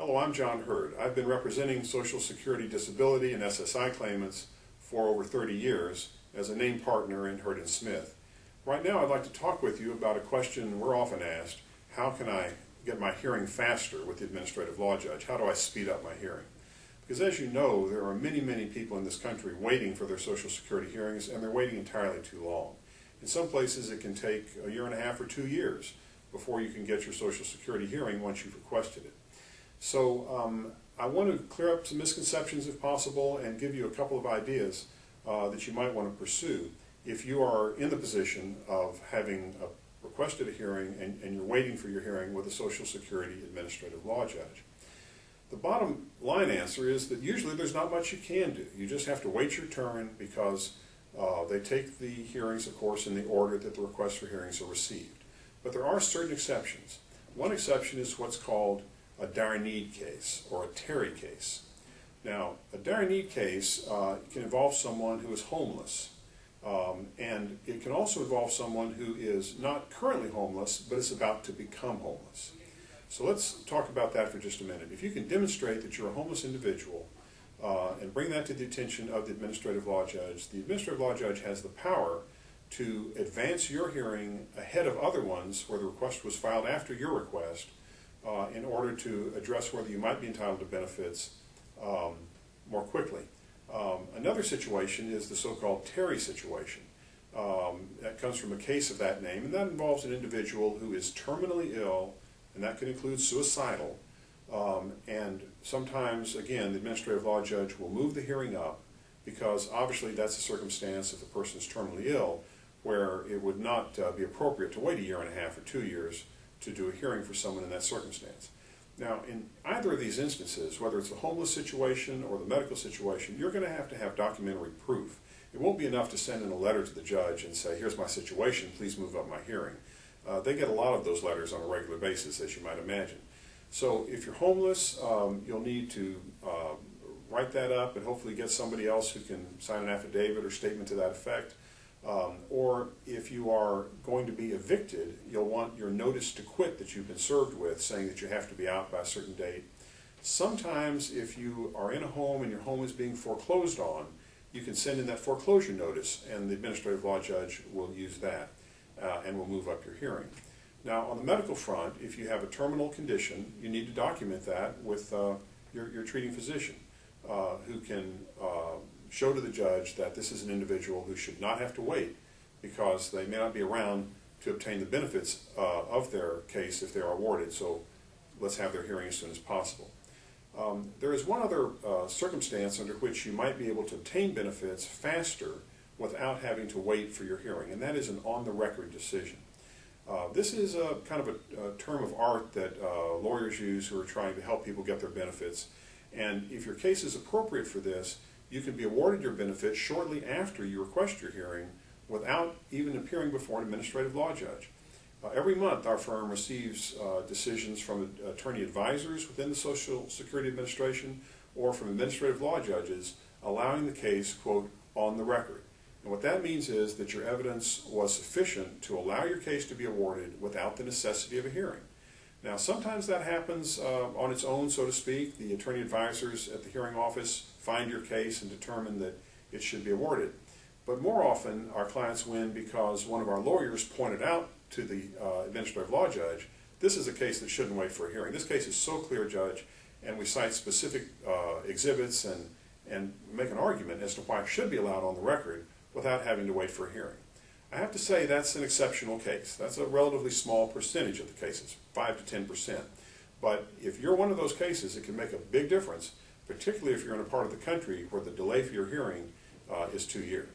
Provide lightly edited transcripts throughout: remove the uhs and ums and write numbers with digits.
Hello, I'm John Hurd. I've been representing Social Security Disability and SSI claimants for over 30 years as a named partner in Hurd & Smith. Right now I'd like to talk with you about a question we're often asked: how can I get my hearing faster with the administrative law judge? How do I speed up my hearing? Because as you know, there are many people in this country waiting for their Social Security hearings, and they're waiting entirely too long. In some places it can take a year and a half or 2 years before you can get your Social Security hearing once you've requested it. So I want to clear up some misconceptions if possible and give you a couple of ideas that you might want to pursue if you are in the position of having requested a hearing and you're waiting for your hearing with a Social Security administrative law judge. The bottom line answer is that usually there's not much you can do. You just have to wait your turn because they take the hearings, of course, in the order that the requests for hearings are received. But there are certain exceptions. One exception is what's called a dire need case or a Terry case. Now, a dire need case can involve someone who is homeless, and it can also involve someone who is not currently homeless but is about to become homeless. So let's talk about that for just a minute. If you can demonstrate that you're a homeless individual and bring that to the attention of the administrative law judge has the power to advance your hearing ahead of other ones where the request was filed after your request in order to address whether you might be entitled to benefits more quickly. Another situation is the so-called Terry situation. That comes from a case of that name, and that involves an individual who is terminally ill, and that could include suicidal. And sometimes, again, the administrative law judge will move the hearing up because obviously that's a circumstance if the person is terminally ill where it would not be appropriate to wait a year and a half or 2 years to do a hearing for someone in that circumstance. Now, in either of these instances, whether it's the homeless situation or the medical situation, you're going to have documentary proof. It won't be enough to send in a letter to the judge and say, here's my situation, please move up my hearing. They get a lot of those letters on a regular basis, as you might imagine. So if you're homeless, you'll need to write that up and hopefully get somebody else who can sign an affidavit or statement to that effect. Or if you are going to be evicted, you'll want your notice to quit that you've been served with saying that you have to be out by a certain date. Sometimes if you are in a home and your home is being foreclosed on, you can send in that foreclosure notice and the administrative law judge will use that and will move up your hearing. Now on the medical front, if you have a terminal condition, you need to document that with your treating physician who can show to the judge that this is an individual who should not have to wait because they may not be around to obtain the benefits of their case if they are awarded, so let's have their hearing as soon as possible. There is one other circumstance under which you might be able to obtain benefits faster without having to wait for your hearing, and that is an on-the-record decision. This is a kind of a term of art that lawyers use who are trying to help people get their benefits, and if your case is appropriate for this, you can be awarded your benefits shortly after you request your hearing without even appearing before an administrative law judge. Every month our firm receives decisions from attorney advisors within the Social Security Administration or from administrative law judges allowing the case, quote, on the record. And what that means is that your evidence was sufficient to allow your case to be awarded without the necessity of a hearing. Now sometimes that happens on its own, so to speak. The attorney advisors at the hearing office find your case and determine that it should be awarded. But more often our clients win because one of our lawyers pointed out to the administrative law judge, this is a case that shouldn't wait for a hearing. This case is so clear, Judge, and we cite specific exhibits and make an argument as to why it should be allowed on the record without having to wait for a hearing. I have to say that's an exceptional case. That's a relatively small percentage of the cases, 5 to 10%. But if you're one of those cases, it can make a big difference, particularly if you're in a part of the country where the delay for your hearing is 2 years.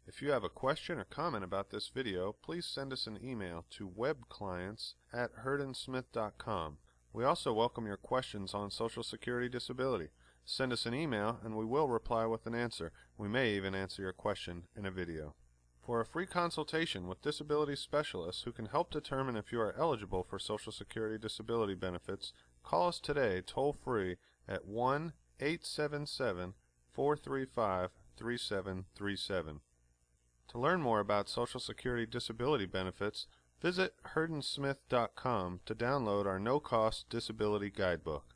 If you have a question or comment about this video, please send us an email to webclients@hurdandsmith.com. We also welcome your questions on Social Security disability. Send us an email and we will reply with an answer. We may even answer your question in a video. For a free consultation with disability specialists who can help determine if you are eligible for Social Security disability benefits, call us today toll-free at 1-877-435-3737. To learn more about Social Security disability benefits, Visit HurdenSmith.com to download our no-cost disability guidebook.